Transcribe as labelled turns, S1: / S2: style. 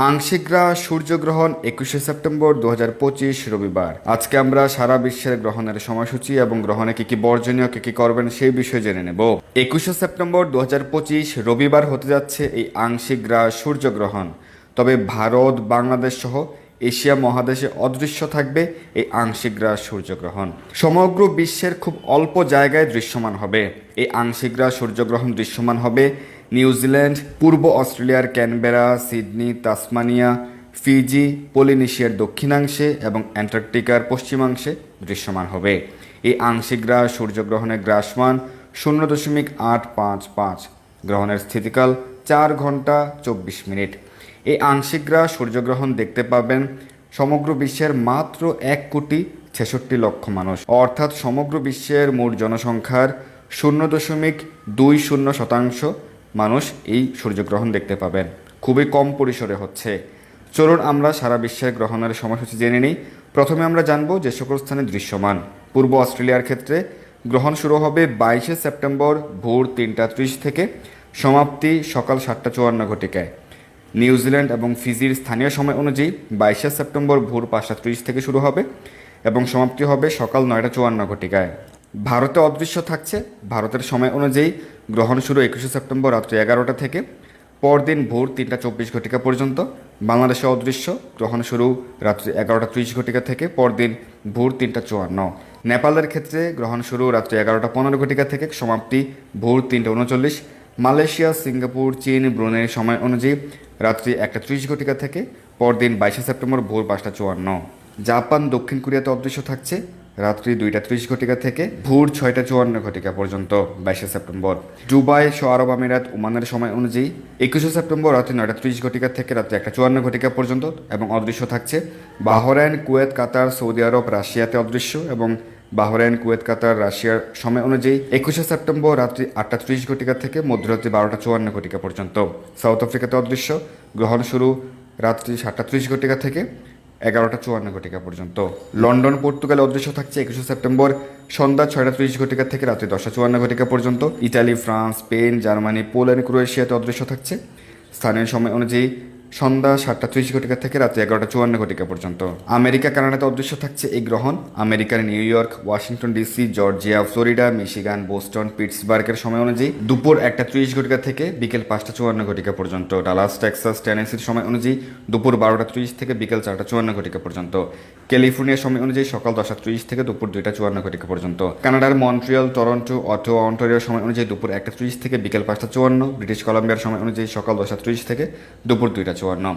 S1: আংশিক সূর্যগ্রহণ 21শে সেপ্টেম্বর 2025 রবিবার। আজকে আমরা সারা বিশ্বের গ্রহণের সময়সূচি এবং গ্রহণে কি কি বর্জনীয় কি কি করবেন সেই বিষয়ে জেনে নেব। 21শে সেপ্টেম্বর 2025 রবিবার হতে যাচ্ছে এই আংশিক সূর্যগ্রহণ। তবে ভারত, বাংলাদেশ সহ এশিয়া মহাদেশে অদৃশ্য থাকবে এই আংশিক সূর্যগ্রহণ। সমগ্র বিশ্বের খুব অল্প জায়গায় দৃশ্যমান হবে এই আংশিক সূর্যগ্রহণ। দৃশ্যমান হবে নিউজিল্যান্ড, পূর্ব অস্ট্রেলিয়ার ক্যানবেরা, সিডনি, তাসমানিয়া, ফিজি, পলিনেশিয়ার দক্ষিণাংশে এবং অ্যান্টার্কটিকার পশ্চিমাংশে দৃশ্যমান হবে। এই আংশিক সূর্যগ্রহণের গ্রাসমান 0.855। গ্রহণের স্থিতিকাল 4 ঘন্টা 24 মিনিট। এই আংশিক সূর্যগ্রহণ দেখতে পাবেন সমগ্র বিশ্বের মাত্র 1,66,00,000 মানুষ, অর্থাৎ সমগ্র বিশ্বের মোট জনসংখ্যার 0.20% মানুষ এই সূর্যগ্রহণ দেখতে পাবেন। খুবই কম পরিসরে হচ্ছে। চলুন আমরা সারা বিশ্বের গ্রহণের সময়সূচি জেনে নিই। প্রথমে আমরা জানব যে সকল স্থানে দৃশ্যমান। পূর্ব অস্ট্রেলিয়ার ক্ষেত্রে গ্রহণ শুরু হবে 22শে সেপ্টেম্বর ভোর 3:30 থেকে, সমাপ্তি সকাল 7:54। নিউজিল্যান্ড এবং ফিজির স্থানীয় সময় অনুযায়ী 22শে সেপ্টেম্বর ভোর 5:30 থেকে শুরু হবে এবং সমাপ্তি হবে সকাল 9:54। ভারতে অদৃশ্য থাকছে। ভারতের সময় অনুযায়ী গ্রহণ শুরু 21শে সেপ্টেম্বর রাত্রি 11টা থেকে, পরদিন ভোর 3:24 পর্যন্ত। বাংলাদেশে অদৃশ্য, গ্রহণ শুরু রাত্রি 11:30 থেকে, পরদিন ভোর 3:54। নেপালের ক্ষেত্রে গ্রহণ শুরু রাত্রি 11:15 থেকে, সমাপ্তি ভোর 3:39। মালয়েশিয়া, সিঙ্গাপুর, চীন, ব্রুনেইয়ের সময় অনুযায়ী রাত্রি 1:30 থেকে, পরদিন 22শে সেপ্টেম্বর ভোর 5:54। জাপান, দক্ষিণ কোরিয়াতে অদৃশ্য থাকছে রাত্রি 2:30 থেকে ভোর 6:54 পর্যন্ত 22শে সেপ্টেম্বর। দুবাই, আরব আমিরাত, ওমানের সময় অনুযায়ী 21শে সেপ্টেম্বর রাত্রি 9:30 থেকে রাত্রি 1:54 পর্যন্ত এবং অদৃশ্য থাকছে। বাহরাইন, কুয়েত, কাতার, সৌদি আরব, রাশিয়াতে অদৃশ্য এবং বাহরাইন, কুয়েত, কাতার, রাশিয়ার সময় অনুযায়ী 21শে সেপ্টেম্বর রাত্রি 8:30 থেকে মধ্যরাত্রি 12:54 পর্যন্ত। সাউথ আফ্রিকাতে অদৃশ্য, গ্রহণ শুরু রাত্রি 7:30 থেকে 11:54 পর্যন্ত। লন্ডন, পর্তুগালে অদৃশ্য থাকছে 21শে সেপ্টেম্বর সন্ধ্যা 6:30 থেকে রাত্রি 10:54 পর্যন্ত। Italy, France, Spain, Germany, Poland, ক্রোয়েশিয়াতে অদৃশ্য থাকছে স্থানীয় সময় অনুযায়ী সন্ধ্যা 7:30 থেকে রাত্রি 11:54 পর্যন্ত। আমেরিকা, কানাডাতে অদৃশ্য থাকছে এই গ্রহণ আমেরিকার New York, Washington DC, Georgia, Florida, Michigan, Boston, পিটসবার্গের সময় অনুযায়ী দুপুর 1:30 থেকে বিকেল 5:54 পর্যন্ত। ডালাস, টেক্সাস, টেনেসির সময় অনুযায়ী দুপুর 12:30 থেকে বিকেল 4:54 পর্যন্ত। ক্যালিফোর্নিয়ার সময় অনুযায়ী সকাল 10:30 থেকে দুপুর 2:54 পর্যন্ত। কানাডার মন্ট্রিয়াল, টরন্টো, অটোয়া, অন্টারিওর সময় অনুযায়ী দুপুর 1:30 থেকে বিকেল 5:54। ব্রিটিশ কলাম্বিয়ার সময় অনুযায়ী সকাল 10:30 থেকে দুপুর 2:54।